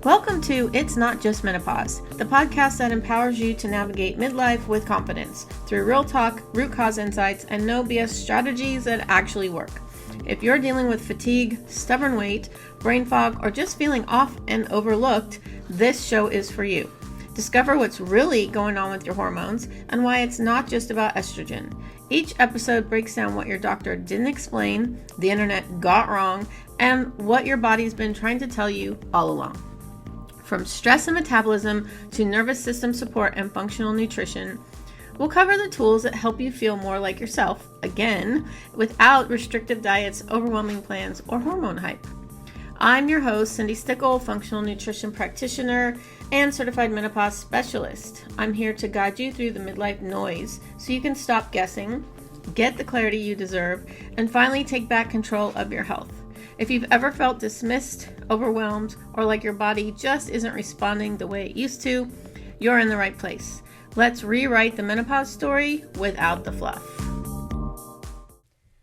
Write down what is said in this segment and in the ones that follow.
Welcome to It's Not Just Menopause, the podcast that empowers you to navigate midlife with confidence through real talk, root cause insights, and no BS strategies that actually work. If you're dealing with fatigue, stubborn weight, brain fog, or just feeling off and overlooked, this show is for you. Discover what's really going on with your hormones and why it's not just about estrogen. Each episode breaks down what your doctor didn't explain, the internet got wrong, and what your body's been trying to tell you all along. From stress and metabolism to nervous system support and functional nutrition, we'll cover the tools that help you feel more like yourself, again, without restrictive diets, overwhelming plans, or hormone hype. I'm your host, Cindi, functional nutrition practitioner and certified menopause specialist. I'm here to guide you through the midlife noise so you can stop guessing, get the clarity you deserve, and finally take back control of your health. If you've ever felt dismissed, overwhelmed, or like your body just isn't responding the way it used to, you're in the right place. Let's rewrite the menopause story without the fluff.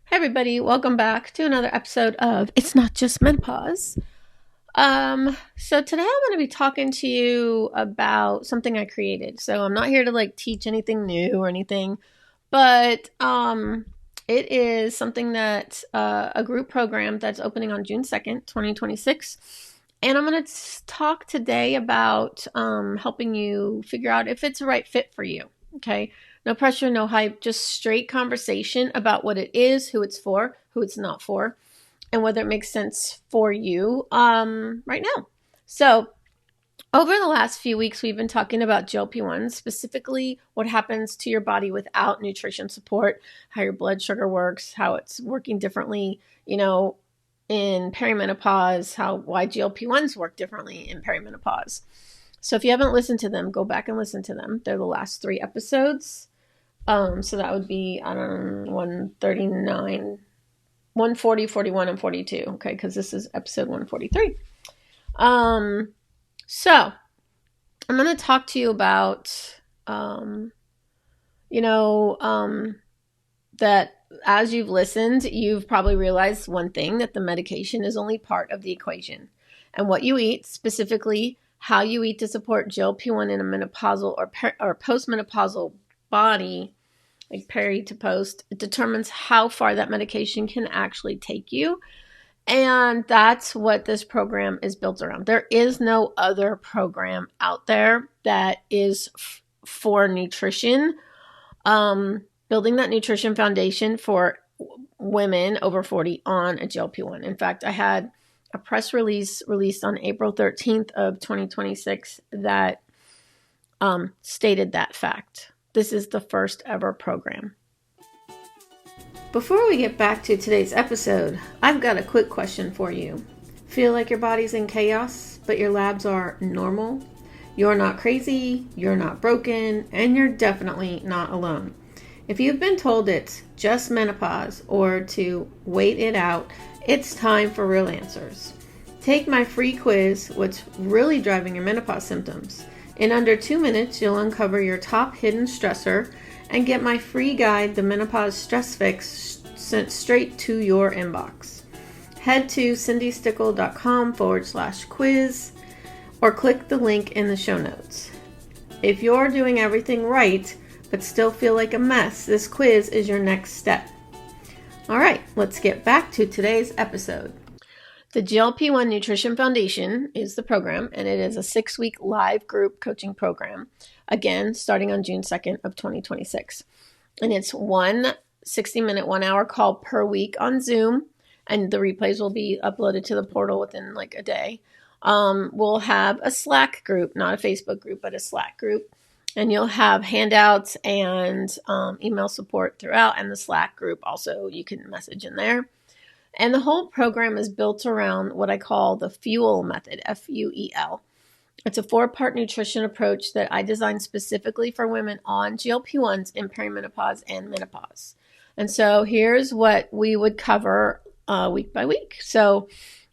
Hey everybody, welcome back to another episode of It's Not Just Menopause. So today I'm going to be talking to you about something I created. So I'm not here to teach anything new or anything, but it is something that a group program that's opening on June 2nd, 2026. And I'm going to talk today about helping you figure out if it's the right fit for you. Okay. No pressure, no hype, just straight conversation about what it is, who it's for, who it's not for, and whether it makes sense for you right now. So over the last few weeks, we've been talking about GLP-1, specifically what happens to your body without nutrition support, how your blood sugar works, how it's working differently, in perimenopause, why GLP-1s work differently in perimenopause. So if you haven't listened to them, go back and listen to them. They're the last 3 episodes. So that would be, 139, 140, 41, and 42. Okay, because this is episode 143. So I'm going to talk to you about, that as you've listened, you've probably realized one thing, that the medication is only part of the equation. And what you eat, specifically how you eat to support GLP-1 in a menopausal or postmenopausal body, like peri to post, it determines how far that medication can actually take you. And that's what this program is built around. There is no other program out there that is for nutrition, building that nutrition foundation for women over 40 on a GLP-1. In fact, I had a press release released on April 13th of 2026 that stated that fact. This is the first ever program. Before we get back to today's episode, I've got a quick question for you. Feel like your body's in chaos, but your labs are normal? You're not crazy, you're not broken, and you're definitely not alone. If you've been told it's just menopause or to wait it out, it's time for real answers. Take my free quiz, What's Really Driving Your Menopause Symptoms. In under 2 minutes, you'll uncover your top hidden stressor and get my free guide, The Menopause Stress Fix, sent straight to your inbox. Head to cindistickle.com/quiz or click the link in the show notes. If you're doing everything right, but still feel like a mess, this quiz is your next step. All right, let's get back to today's episode. The GLP-1 Nutrition Foundation is the program, and it is a 6-week live group coaching program, again, starting on June 2nd of 2026. And it's one 60-minute, 1-hour call per week on Zoom, and the replays will be uploaded to the portal within a day. We'll have a Slack group, not a Facebook group, but a Slack group. And you'll have handouts and email support throughout, and the Slack group also, you can message in there. And the whole program is built around what I call the FUEL method, FUEL. It's a 4-part nutrition approach that I designed specifically for women on GLP-1s in perimenopause and menopause. And so here's what we would cover week by week. So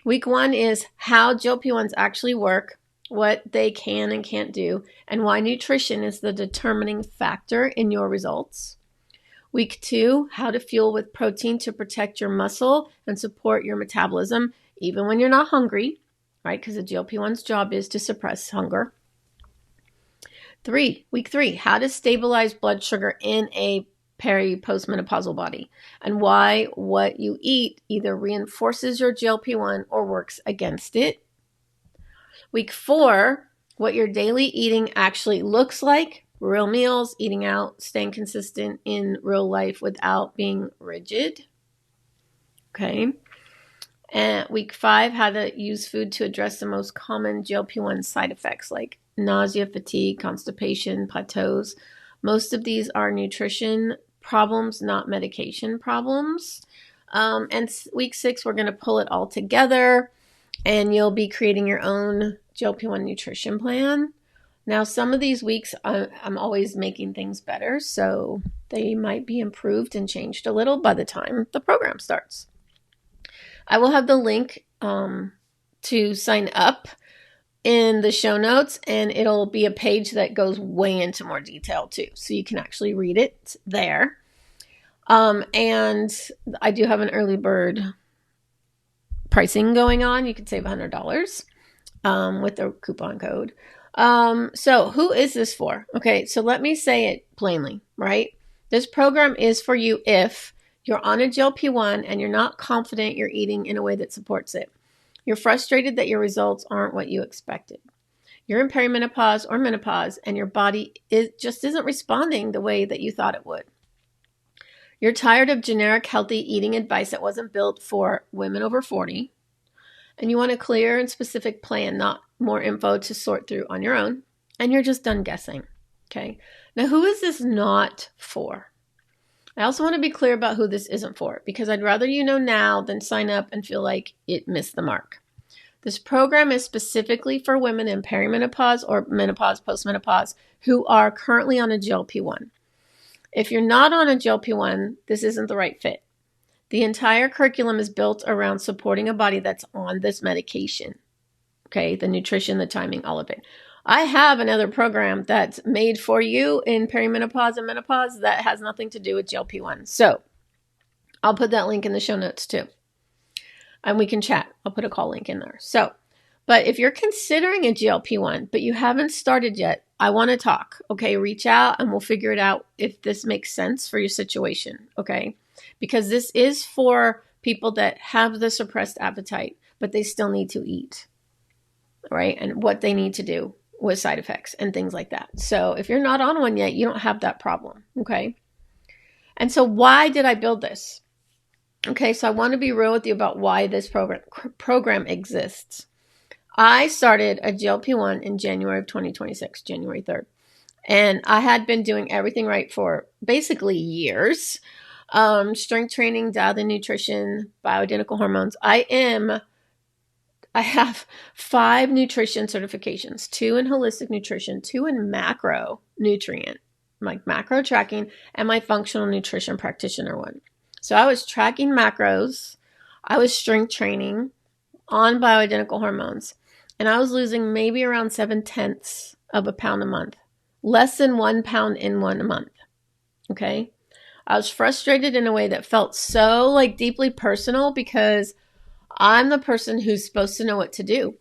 week 1 is how GLP-1s actually work, what they can and can't do, and why nutrition is the determining factor in your results. Week 2, how to fuel with protein to protect your muscle and support your metabolism, even when you're not hungry. right? Because the GLP-1's job is to suppress hunger. Week 3, how to stabilize blood sugar in a postmenopausal body, and why what you eat either reinforces your GLP-1 or works against it. Week 4, what your daily eating actually looks like, real meals, eating out, staying consistent in real life without being rigid. Okay. And week 5, how to use food to address the most common GLP-1 side effects like nausea, fatigue, constipation, plateaus. Most of these are nutrition problems, not medication problems. And week 6, we're going to pull it all together, and you'll be creating your own GLP-1 nutrition plan. Now, some of these weeks, I'm always making things better, so they might be improved and changed a little by the time the program starts. I will have the link to sign up in the show notes, and it'll be a page that goes way into more detail too, so you can actually read it there. And I do have an early bird pricing going on. You can save $100 with the coupon code. So who is this for? Okay, so let me say it plainly, right? This program is for you if you're on a GLP-1 and you're not confident you're eating in a way that supports it. You're frustrated that your results aren't what you expected. You're in perimenopause or menopause and your body just isn't responding the way that you thought it would. You're tired of generic healthy eating advice that wasn't built for women over 40. And you want a clear and specific plan, not more info to sort through on your own. And you're just done guessing. Okay. Now, who is this not for? I also want to be clear about who this isn't for, because I'd rather you know now than sign up and feel like it missed the mark. This program is specifically for women in perimenopause or menopause, postmenopause, who are currently on a GLP-1. If you're not on a GLP-1, this isn't the right fit. The entire curriculum is built around supporting a body that's on this medication. Okay, the nutrition, the timing, all of it. I have another program that's made for you in perimenopause and menopause that has nothing to do with GLP-1. So I'll put that link in the show notes too. And we can chat. I'll put a call link in there. So, but if you're considering a GLP-1, but you haven't started yet, I want to talk. Okay, reach out and we'll figure it out if this makes sense for your situation. Okay, because this is for people that have the suppressed appetite, but they still need to eat. Right, and what they need to do with side effects and things like that. So if you're not on one yet, you don't have that problem, okay? And so why did I build this? Okay, so I want to be real with you about why this program exists. I started a GLP-1 in January of 2026, January 3rd. And I had been doing everything right for basically years. Strength training, diet and nutrition, bioidentical hormones. I have 5 nutrition certifications, 2 in holistic nutrition, 2 in macronutrient, like macro tracking, and my functional nutrition practitioner one. So I was tracking macros, I was strength training on bioidentical hormones, and I was losing maybe around 0.7 of a pound a month, less than 1 pound in 1 month. Okay. I was frustrated in a way that felt so like deeply personal because I'm the person who's supposed to know what to do.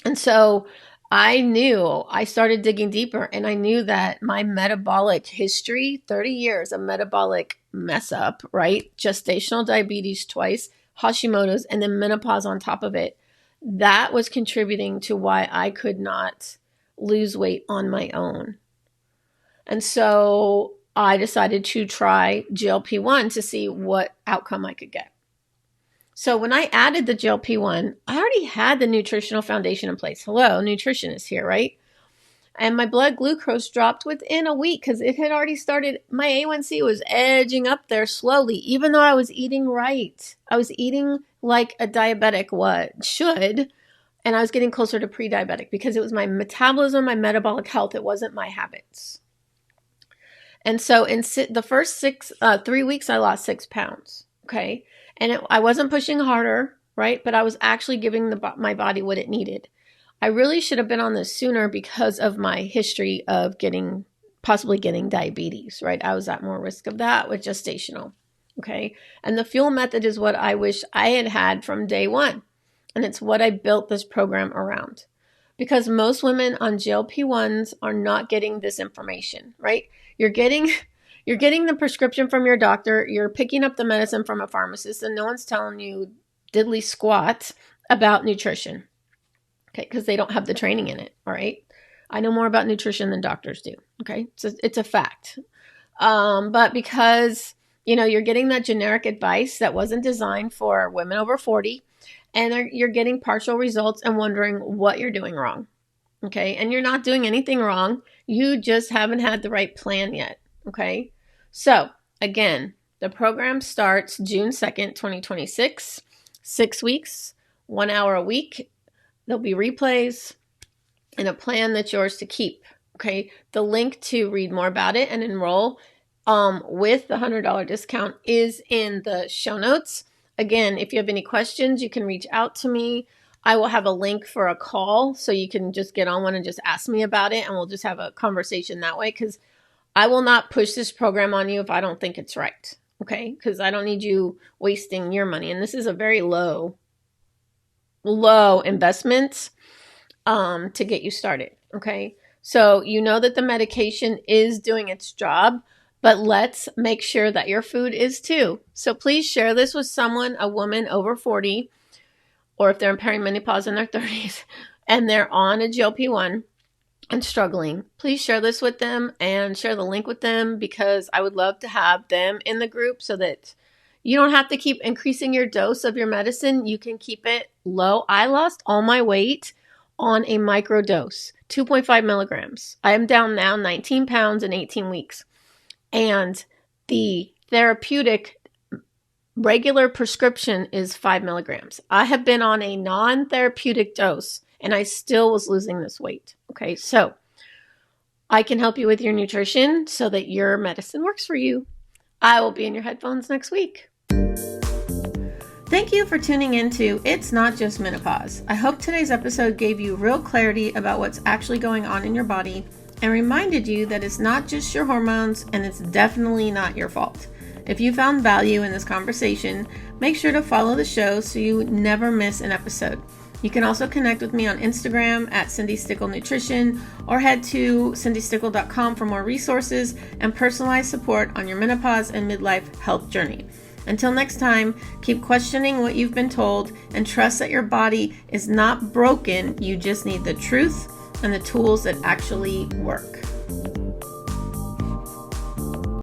And so I started digging deeper, and I knew that my metabolic history, 30 years of metabolic mess up, right? Gestational diabetes twice, Hashimoto's, and then menopause on top of it. That was contributing to why I could not lose weight on my own. And so I decided to try GLP-1 to see what outcome I could get. So when I added the GLP-1, I already had the nutritional foundation in place. Hello, nutrition is here, right? And my blood glucose dropped within a week because it had already started. My A1C was edging up there slowly, even though I was eating right. I was eating like a diabetic should, and I was getting closer to pre-diabetic because it was my metabolism, my metabolic health. It wasn't my habits. And so in the first 3 weeks, I lost 6 pounds. Okay. And I wasn't pushing harder, right? But I was actually giving my body what it needed. I really should have been on this sooner because of my history of possibly getting diabetes, right? I was at more risk of that with gestational, okay? And the fuel method is what I wish I had had from day one. And it's what I built this program around. Because most women on GLP-1s are not getting this information, right? You're getting the prescription from your doctor, you're picking up the medicine from a pharmacist, and no one's telling you diddly squat about nutrition. Okay, because they don't have the training in it, all right? I know more about nutrition than doctors do, okay? So it's a fact. But because, you're getting that generic advice that wasn't designed for women over 40, and you're getting partial results and wondering what you're doing wrong, okay? And you're not doing anything wrong. You just haven't had the right plan yet, okay? So, again, the program starts June 2nd, 2026, 6 weeks, 1 hour a week. There'll be replays and a plan that's yours to keep, okay? The link to read more about it and enroll with the $100 discount is in the show notes. Again, if you have any questions, you can reach out to me. I will have a link for a call, so you can just get on one and just ask me about it, and we'll just have a conversation that way, because I will not push this program on you if I don't think it's right, okay? Because I don't need you wasting your money, and this is a very low investment to get you started, okay? So you know that the medication is doing its job, but let's make sure that your food is too. So please share this with someone, a woman over 40, or if they're in perimenopause in their 30s and they're on a GLP-1 and struggling. Please share this with them and share the link with them, because I would love to have them in the group so that you don't have to keep increasing your dose of your medicine. You can keep it low. I lost all my weight on a micro dose, 2.5 milligrams. I am down now 19 pounds in 18 weeks. And the therapeutic regular prescription is 5 milligrams. I have been on a non-therapeutic dose and I still was losing this weight. Okay, so I can help you with your nutrition so that your medicine works for you. I will be in your headphones next week. Thank you for tuning into It's Not Just Menopause. I hope today's episode gave you real clarity about what's actually going on in your body and reminded you that it's not just your hormones, and it's definitely not your fault. If you found value in this conversation, make sure to follow the show so you never miss an episode. You can also connect with me on Instagram at Cindi Stickle Nutrition, or head to cindystickle.com for more resources and personalized support on your menopause and midlife health journey. Until next time, keep questioning what you've been told and trust that your body is not broken. You just need the truth and the tools that actually work.